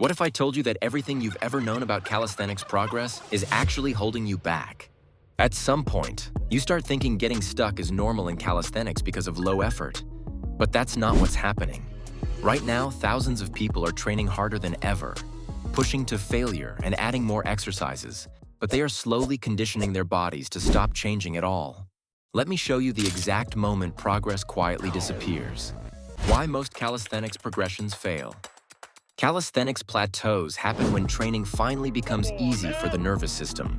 What if I told you that everything you've ever known about calisthenics progress is actually holding you back? At some point, you start thinking getting stuck is normal in calisthenics because of low effort. But that's not what's happening. Right now, thousands of people are training harder than ever, pushing to failure and adding more exercises, but they are slowly conditioning their bodies to stop changing at all. Let me show you the exact moment progress quietly disappears. Why most calisthenics progressions fail. Calisthenics plateaus happen when training finally becomes easy for the nervous system.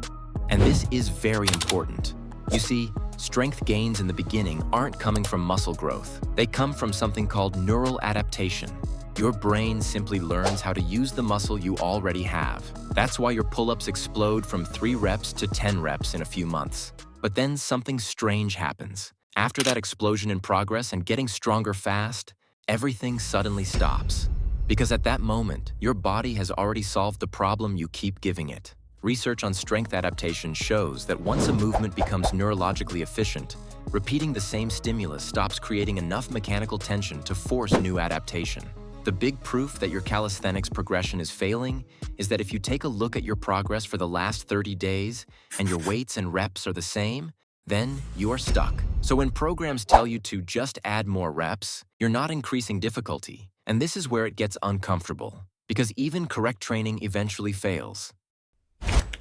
And this is very important. You see, strength gains in the beginning aren't coming from muscle growth. They come from something called neural adaptation. Your brain simply learns how to use the muscle you already have. That's why your pull-ups explode from 3 reps to 10 reps in a few months. But then something strange happens. After that explosion in progress and getting stronger fast, everything suddenly stops. Because at that moment, your body has already solved the problem you keep giving it. Research on strength adaptation shows that once a movement becomes neurologically efficient, repeating the same stimulus stops creating enough mechanical tension to force new adaptation. The big proof that your calisthenics progression is failing is that if you take a look at your progress for the last 30 days and your weights and reps are the same, then you are stuck. So when programs tell you to just add more reps, you're not increasing difficulty. And this is where it gets uncomfortable, because even correct training eventually fails.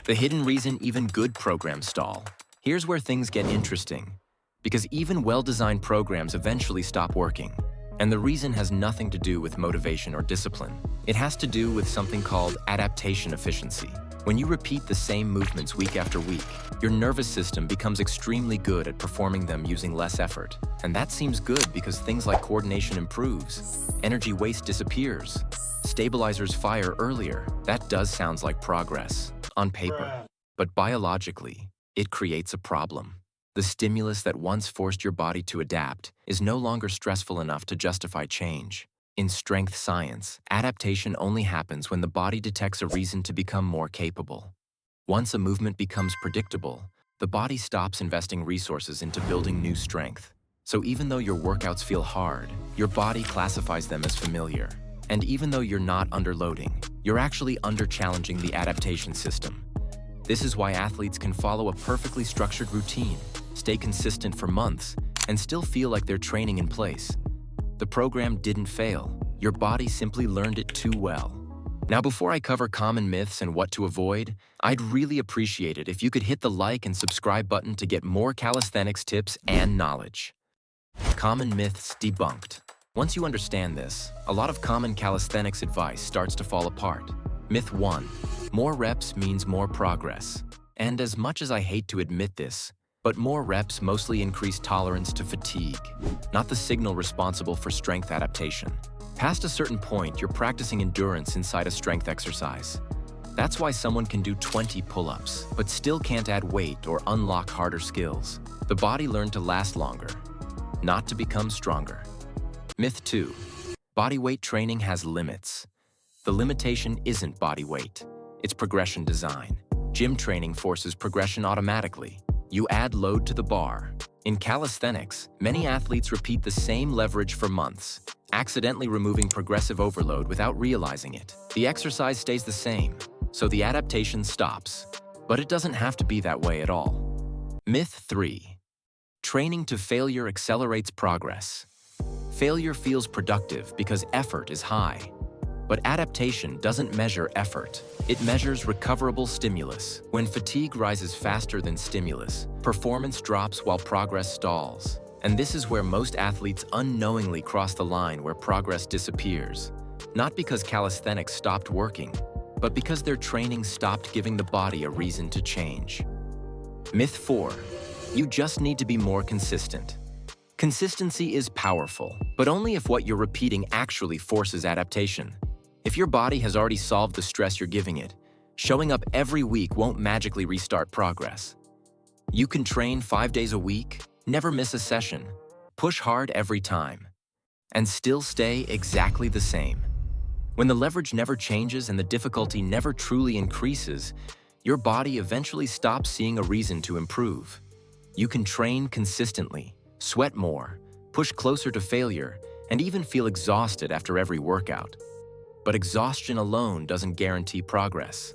The hidden reason even good programs stall. Here's where things get interesting, because even well-designed programs eventually stop working. And the reason has nothing to do with motivation or discipline. It has to do with something called adaptation efficiency. When you repeat the same movements week after week, your nervous system becomes extremely good at performing them using less effort. And that seems good because things like coordination improves, energy waste disappears, stabilizers fire earlier. That does sound like progress on paper, but biologically, it creates a problem. The stimulus that once forced your body to adapt is no longer stressful enough to justify change. In strength science, adaptation only happens when the body detects a reason to become more capable. Once a movement becomes predictable, the body stops investing resources into building new strength. So even though your workouts feel hard, your body classifies them as familiar. And even though you're not underloading, you're actually under-challenging the adaptation system. This is why athletes can follow a perfectly structured routine, stay consistent for months, and still feel like they're training in place. The program didn't fail. Your body simply learned it too well. Now, before I cover common myths and what to avoid, I'd really appreciate it if you could hit the like and subscribe button to get more calisthenics tips and knowledge. Common myths debunked. Once you understand this, a lot of common calisthenics advice starts to fall apart. Myth 1. More reps means more progress. And as much as I hate to admit this, but more reps mostly increase tolerance to fatigue, not the signal responsible for strength adaptation. Past a certain point, you're practicing endurance inside a strength exercise. That's why someone can do 20 pull-ups, but still can't add weight or unlock harder skills. The body learned to last longer, not to become stronger. Myth 2. Body weight training has limits. The limitation isn't body weight, it's progression design. Gym training forces progression automatically. You add load to the bar. In calisthenics, many athletes repeat the same leverage for months, accidentally removing progressive overload without realizing it. The exercise stays the same, so the adaptation stops. But it doesn't have to be that way at all. Myth 3. Training to failure accelerates progress. Failure feels productive because effort is high. But adaptation doesn't measure effort. It measures recoverable stimulus. When fatigue rises faster than stimulus, performance drops while progress stalls. And this is where most athletes unknowingly cross the line where progress disappears. Not because calisthenics stopped working, but because their training stopped giving the body a reason to change. Myth 4. You just need to be more consistent. Consistency is powerful, but only if what you're repeating actually forces adaptation. If your body has already solved the stress you're giving it, showing up every week won't magically restart progress. You can train 5 days a week, never miss a session, push hard every time, and still stay exactly the same. When the leverage never changes and the difficulty never truly increases, your body eventually stops seeing a reason to improve. You can train consistently, sweat more, push closer to failure, and even feel exhausted after every workout. But exhaustion alone doesn't guarantee progress.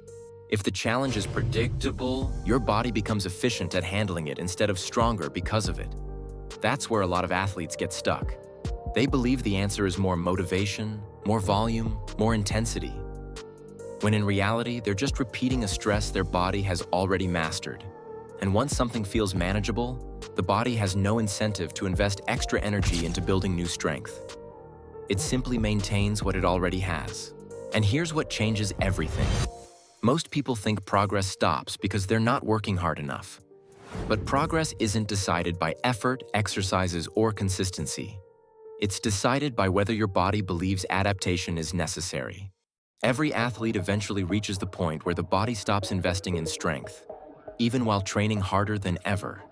If the challenge is predictable, your body becomes efficient at handling it instead of stronger because of it. That's where a lot of athletes get stuck. They believe the answer is more motivation, more volume, more intensity, when in reality, they're just repeating a stress their body has already mastered. And once something feels manageable, the body has no incentive to invest extra energy into building new strength. It simply maintains what it already has. And here's what changes everything. Most people think progress stops because they're not working hard enough. But progress isn't decided by effort, exercises, or consistency. It's decided by whether your body believes adaptation is necessary. Every athlete eventually reaches the point where the body stops investing in strength, even while training harder than ever.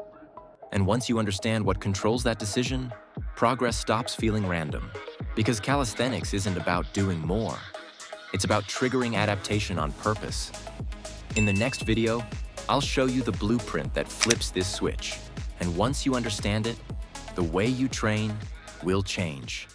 And once you understand what controls that decision, progress stops feeling random. Because calisthenics isn't about doing more. It's about triggering adaptation on purpose. In the next video, I'll show you the blueprint that flips this switch. And once you understand it, the way you train will change.